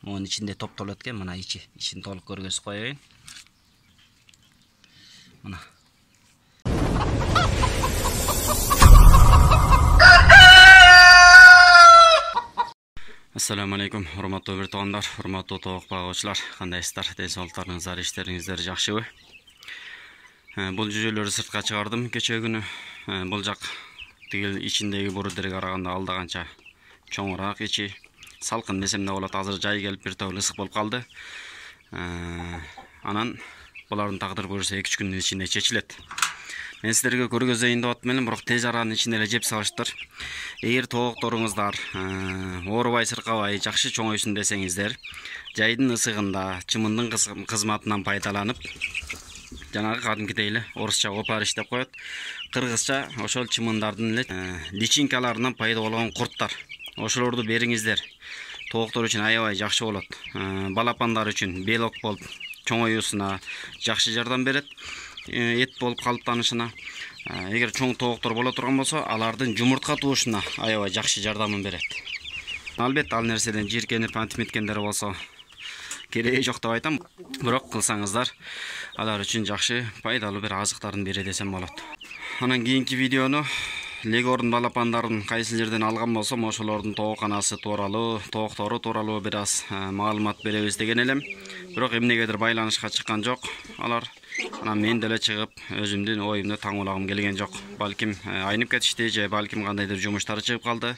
Onun içinde top tolatken mana için толық көргөзүп коёюн. Mana. Assalamu alaikum, hurmatly bir toğanlar, hurmatly toğuk bagıçlar, kandайсыздар, денсаулыктарыңыздар, иштериңиздер жакшыбы? Бул жүжөлөрдү сыртка чыгардым кече күнү. Бул жак тигил ичиндеги бурудерге караганда алда канча чоңураак, ичи салкын десем да болот. Азыр жай келип бир топ ысык болуп калды. Анан булардын тагдыры буюрса 2-3 күндүн ичинде чечилет. Мен силерге көргөзөйүн деп атам элем, бирок тез аранын ичинде эле жеп салыштыр. Эгер тоокторуңуздар оорубай сыркабай жакшы чоңойсун десеңиздер, жайдын ысыгында чымындын кызматынан пайдаланып, жанагы кадимкидей эле орусча опарыш деп коет. Кыргызча ошол чымындардын эле личинкаларынан пайда болгон курттар. Ошолорду бериңиздер. Тооктор үчүн аябай жакшы болот. Балапандар үчүн белок болуп чоңоюусуна жакшы жардам берет. Эт болуп калыптанышына. Эгер чоң тооктор боло турган болсо, алардын жумуртка туушуна аябай жакшы жардамын берет. Албетте ал нерседен жиркенип антимиткендер болсо кереги жок деп айтам. Бирок кылсаңыздар, алар үчүн жакшы пайдалуу бир азыктарын бере десем болот. Анан кийинки видеону легордун балапандарын кайсы жерден алган болсом, ошолордун тооканасы тууралуу, тооктору тууралуу бир аз маалымат беребиз деген элем. Бирок эмнегедир байланышка чыккан жок алар. Анан мен деле чыгып, өзүмдүн оюмду таңуулагым келген жок. Балким айнып кетишти же балким кандайдыр жумуштары чыгып калды.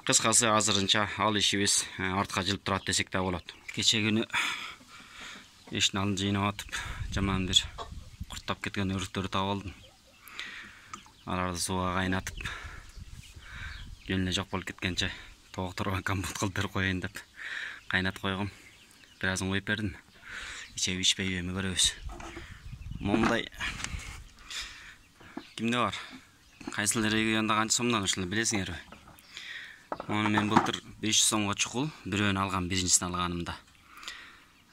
Кыскасы азырынча ал ишибиз артка жылып турат десек да болот. Кече күнү эшин алдын жыйнап атып, жаман бир курттап кеткен өрүктөрдү таап алдым. Аларды сууга кайнатып, жөнүнө жок болуп кеткенче тоокторго компот кылып берип коеюн деп кайнатып койгом. Бир азын коюп бердим. Ичеби ичпейби көрөбүз. Момундай кимде бар? Кайсыл региондо канча сомдон ушул билесиңерби? Муну мен былтыр 500 сомго чукул бирөөнү алгам, биринчисин алганымда.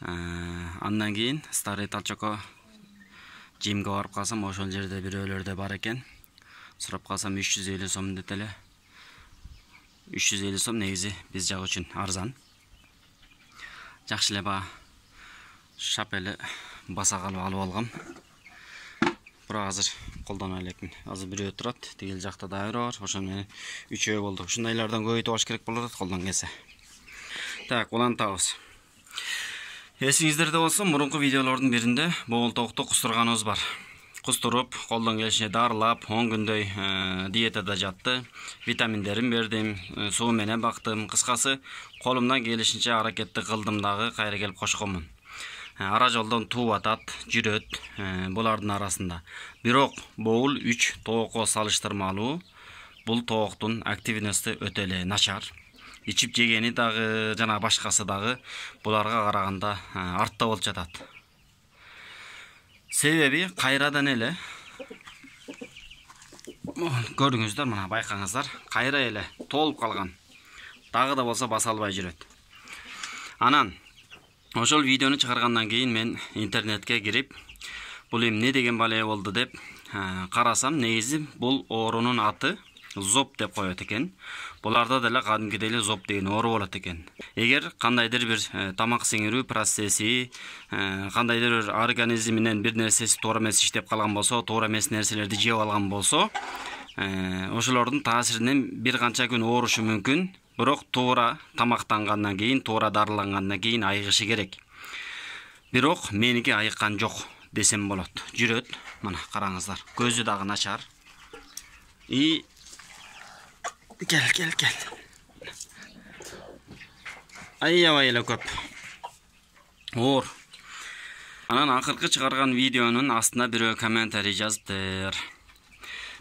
Андан кийин Старый Талчоко жемге барып калсам, ошол жерде бирөөлөрдө бар экен. Сурап калсам 350 сом деп эле. 350 сом негизи биз жак үчүн арзан. Жакшы эле баа. Шап эле баса калып алып алгам. Бирок азыр колдоно элекмин. Азыр бирөө турат, тигил жакта да бирөө бар. Ошол менен 3 болду. Ушундайлардан көбөйтүп алыш керек болот колдон келсе. Так, улантабыз. Эсиңиздерде болсо, мурунку видеолордун биринде боол тоокто кустурганыбыз бар. Кустуруп, колдон келишинче дарылап, 10 күндөй диетада жатты. Витаминдерин бердим, суу менен бактым. Кыскасы, колумдан келишинче аракетти кылдым дагы, кайра келип кошконмун. Ара жолдон тууп атат, жүрөт булардын арасында. Бирок боул 3 тоокко салыштырмалуу. Бул тооктун активности өтө эле начар. Ичип жегени дагы, жана башкасы дагы буларга караганда артта болуп жатат. Себеби кайрадан эле көрдүңүздөр, мына байкаңыздар, кайра эле толуп калган. Дагы да болсо баса албай жүрөт. Анан ошол видеону чыгаргандан кийин мен интернетке кирип, бул эмне деген бале болду деп карасам, негизи бул оорунун аты зоб деп коет экен. Буларда деле кадимкидей эле зоб деген оору болот экен. Эгер кандайдыр бир тамак сиңирүү процесси, кандайдыр бир организминен бир нерсеси туура эмес иштеп калган болсо, туура эмес нерселерди жеп алган болсо, ошолордун таасиринен бир канча күн оорушу мүмкүн. Бирок туура тамактангандан кийин, туура дарылангандан кийин айыгышы керек. Бирок меники айыккан жок десем болот. Жүрөт, мына караңыздар. Көзү дагы начар. Кел. Аябай эле көп. Оор. Анан акыркы чыгарган видеонун астына бирөө комментарий жазыптыр.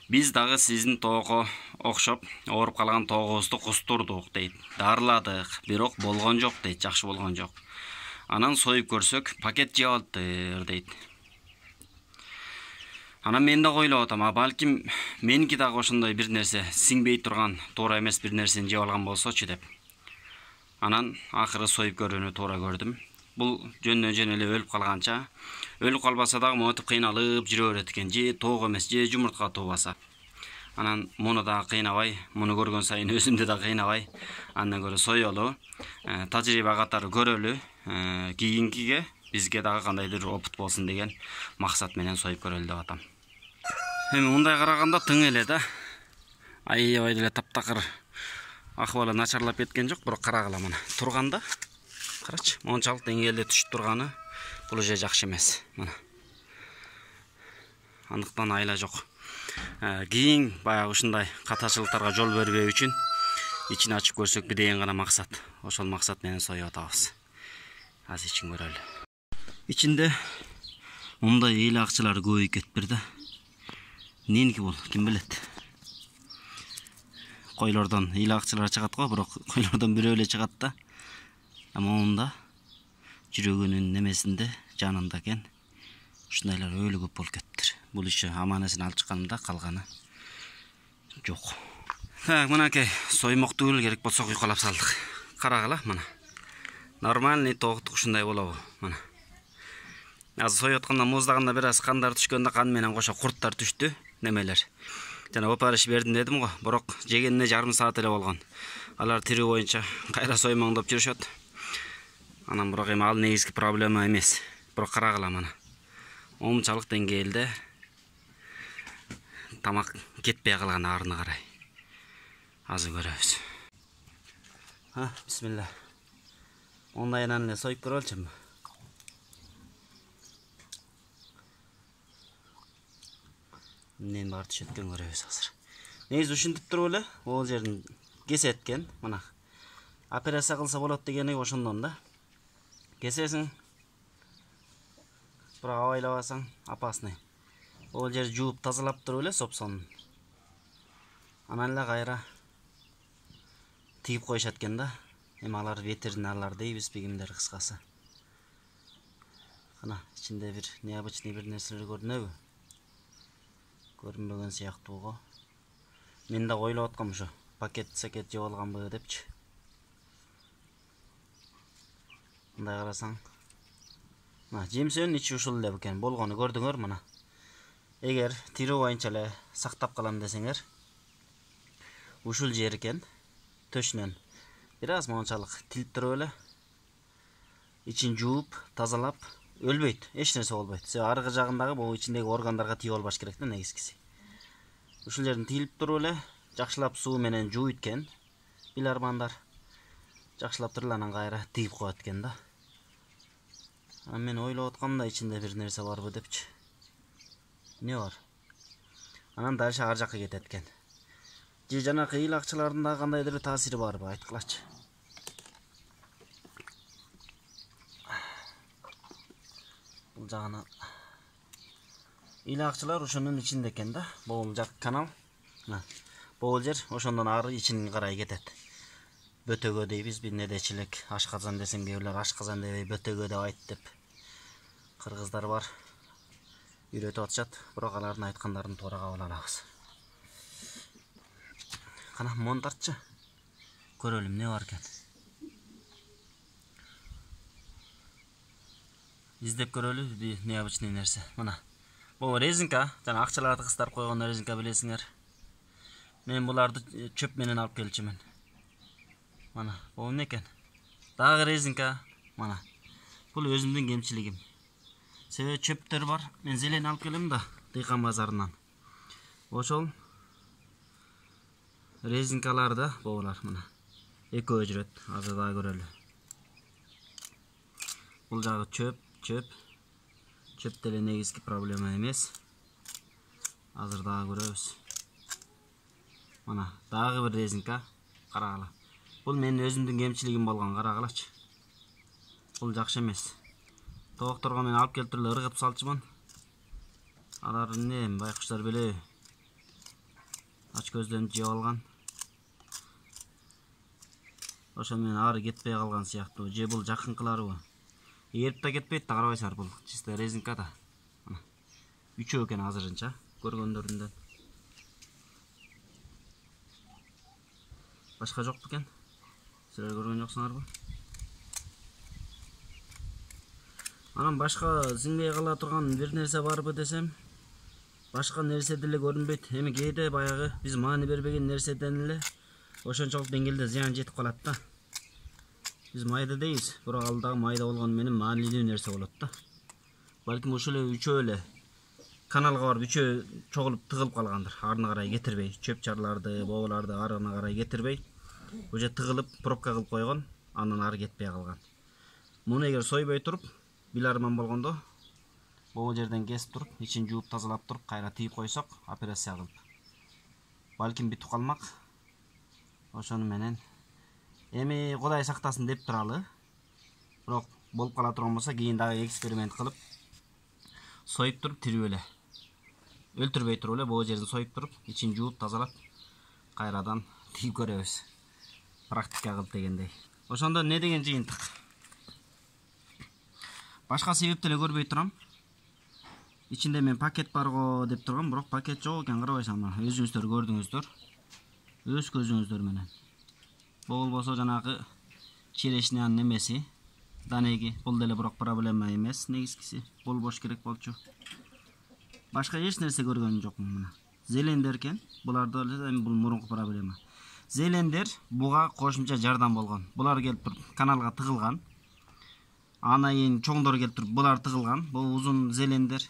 Биз дагы сиздин тоого окшоп, ооруп калган тоогубузду кустурдук дейт. Дарыладык, бирок болгон жок дейт, жакшы болгон жок. Анан союп көрсөк, пакет жеп алыптыр дейт. Анан мен да ойлоп атам, балким меники дагы ошондой бир нерсе сиңбей турган, туура эмес бир нерсени жеп алган болсочу деп. Анан акыры союп көрүүнү туура көрдүм. Бул жөн эле өлүп калганча, өлүп калбаса дагы мотип кыйналып жүрө берет экен, же тоого эмес, же жумуртка туубаса. Анан муну да кыйнабай, муну көргөн сайын өзүмдү да кыйнабай, андан көрө соёлу, тажрыйба катары көрөлү, кийинкиге бизге дагы кандайдыр опыт болсун деген максат менен союп көрөлү деп атам. Эми мындай караганда тың эле да. Аябай деле таптакыр акыбалы начарлап кеткен жок, бирок карагыла мына турганда. Карачы, мончалык деңгээлде түшүп турганы бул уже жакшы эмес. Мына. Андыктан айла жок. Кийин баягы ушундай катачылыктарга жол бербөө үчүн ичин ачып көрсөк деген гана максат. Ошол максат менен союп атабыз. Азыр ичин көрөлү. Ичинде мындай эйле акчалар көбөйүп кетипир да. Эмненики бул, ким билет. Койлордон эйле акчалар чыгат го, бирок койлордон бирөө эле чыгат да. Мында жүрөгүнүн немесинде, жанында экен. Ушундайлар өлү көп болуп кетиптир. Бул иши аманасын алып чыкканымда калганы жок. Так, мынакей соймокту керек болсо куйкалап салдык. Карагыла мына. Нормальный токтук ушундай болобу? Мына. Азыр союп атканда муздаганда бир аз кандар түшкөндө кан менен кошо курттар түштү, немелер. Жана опарыш бердим дедим го, бирок жегенине жарым саат эле болгон. Алар тирүү боюнча кайра соймоңдоп жүрүшөт. Анан бирок эми ал негизги проблема эмес. Бирок карагыла мына. Оңчалык деңгээлде тамак кетпей калган арыны карай. Азыр көрөбүз. Бисмилла. Ондайынан эле союп көрөлчүмү? Эмнени бар түшөткөн көрөбүз азыр. Негизи ушинтип туруп эле, ол жерин кесеткен, мына. Операция кылса болот дегени ошондон да. Кесесиң. Бирок абайлабасаң, опасный. Ол жер жууп тазалап туруп эле сопсон. Анан эле кайра тигип коюшат экен да. Эми алар ветеринарлар дейбизби кимдер кыскасы. Кана ичинде бир необычный бир нерселер көрүнөбү? Көрүнбөгөн сыяктуу го. Мен да ойлоп аткам ушу пакет-сакет жеп алганбы депчи. Мындай карасаң, мына жемсөнүн ичи ушул эле экен. Болгону көрдүңөр мына. Эгер тирүү боюнча эле сактап калам десеңер, ушул жер экен. Төшүнөн бир аз мончалык тилип туруп эле ичин жууп, тазалап, өлбөйт, эч нерсе болбойт. Аркы жагындагы бул ичиндеги органдарга тийип албаш керек да негизгиси. Ушул жерин тилип туруп эле жакшылап суу менен жууйт экен. Билармандар жакшылап туруп анан кайра тигип коет экен да. Мен ойлоп аткам да ичинде бир нерсе барбы депчи. Не бар? Анан дальше ар жакка кетет экен. Же жанакы эйле акчалардын да кандайдыр таасири барбы, айткылачы. Бул жагына эйле акчалар ошонун ичинде экен да. Бул жак канал. Бул жер ошондон ары ичин карай кетет. Бөтөгө дейбизби, недечилик, ашказан десең кээбилер ашказан дебей бөтөгө деп айт деп. Кыргыздар бар. Үйрөтүп атышат, бирок алардын айткандарын туура кабыл алабыз. Кана мон тартчы. Көрөлүм эмне бар экен. Издеп көрөлү необычный нерсе. Мына. Бул резинка, жана акчаларды кыстарып койгон резинка билесиңер. Мен буларды чөп менен алып келчүмүн. Мана, бул эмне экен? Дагы резинка. Мана. Бул өзүмдүн кемчилигим. Себеби чөптөр бар. Мен зелен алып келем да, Дыйкан базарынан. Ошол резинкалар да болар мына. Экөө жүрөт. Азыр дагы көрөлү. Бул жагы чөп. Чөп деле негизги проблема эмес. Азыр дагы көрөбүз. Мына, дагы бир резинка. Карагыла. Бул менин өзүмдүн кемчилигим болгон, карагылачы. Бул жакшы эмес. Тоокторго мен алып келип туруп ыргытып салчумун. Алар эмне, байкуштар беле. Ач көздөнүп жеп алган. Ошо менен ары кетпей калган сыяктуу. Же бул жакынкыларыбы? Эрип да кетпейт да, карабайсыңар, бул чисто резинка да. Мына. Үчөө экен азырынча көргөндөрүндөн. Башка жок бекен? Силер көргөн жоксуңарбы? Анан башка сиңбей кала турган бир нерсе барбы десем, башка нерсе деле көрүнбөйт. Эми кээде баягы биз маани бербеген нерседен эле ошончолук деңгээлде зыян жетип калат да. Биз майда дейбиз, бирок ал дагы майда болгону менен маанилүү нерсе болот да. Балким ошол эле үчөө эле каналга барып үчөө чогулуп тыгылып калгандыр. Арына карай кетирбей, чөп чарларды, бооларды арына карай кетирбей, уже тыгылып пробка кылып койгон, андан ары кетпей калган. Муну эгер сойбой туруп, биларман болгондо бул жерден кесип туруп, ичин жууп тазалап туруп, кайра тийип койсок, операция кылып, балким бүтүп калмак. Ошону менен эми Кудай сактасын деп туралы. Бирок болуп кала турган болсо, кийин дагы эксперимент кылып, союп туруп тирүү эле, өлтүрбөй туруп эле бул жерин союп туруп, ичин жууп тазалап, кайрадан тийип көрөбүз. Практика кылып дегендей. Ошондо не деген жыйынтык? Башка себеп деле көрбөй турам. Ичинде мен пакет барго деп тургам, бирок пакет жок экен, карабайсыңар. Өзүңүздөр көрдүңүздөр. Өз көзүңүздөр менен. Бул болбосо жанагы черешнян немеси, данеги. Бул деле бирок проблема эмес, негизгиси. Болбош керек болчу. Башка эч нерсе көргөнүм жокмун мына. Зелендер экен. Буларда эле бул мурунку проблема. Зелендер буга кошумча жардам болгон. Булар келип туруп каналга тыгылган. Анан кийин чоңдор келип туруп булар тыгылган. Бул узун зелендер.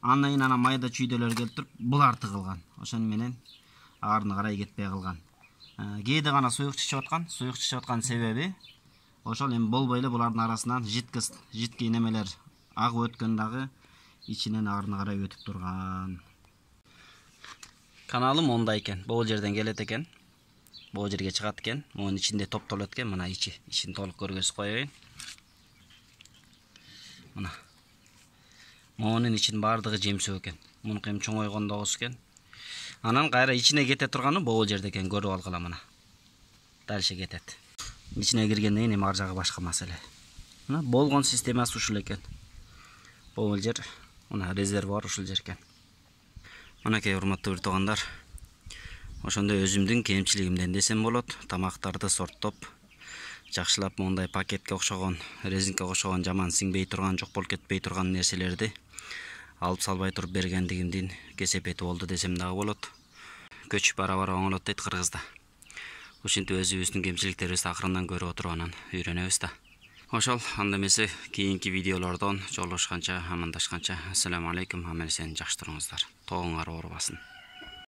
Андан кийин ана майда чүйдөлөр келип туруп булар тыгылган. Ошону менен арына карай кетпей калган. Кээде гана суюк чыгып аткан. Суюк чыгып аткан себеби ошол эми болбой эле булардын арасынан жидкий немелер агып өткөн дагы ичинен арына карай өтүп турган. Каналым мондай экен. Бул жерден келет экен. Бул жерге чыгат экен. Мунун ичинде топтолот экен. Мына ичин толук көргөзүп коеюн. Мына. Мунун ичин бардыгы жемсөө экен. Мунуку эми чоңойгондо окус экен. Анан кайра ичине кете турганы бул жерде экен, көрүп алгыла мына. Дальше кетет. Ичине киргенден кийин эми ар жагы башка маселе. Мына болгон системасы ушул экен. Бул жер мына резервуар ушул жер экен. Мынакей урматтуу туугандар. Ошондой өзүмдүн кемчилигимден десем болот. Тамактарды сорттоп, жакшылап мондай пакетке окшогон, резинкага окшогон жаман сиңбей турган, жок болуп кетпей турган нерселерди алып салбай туруп бергендигимдин кесепети болду десем дагы болот. Көчүп бара-бара оңолот дейт кыргызда. Ушинтип өзүбүздүн кемчиликтерибизди акырындан көрүп отуруп анан үйрөнөбүз да. Ошол, анда эмесе кийинки видеолордон жолугушканча, амандашканча, ассаламу алейкум, аман-эсен жакшы туруңуздар. Тоңуңар оорубасын.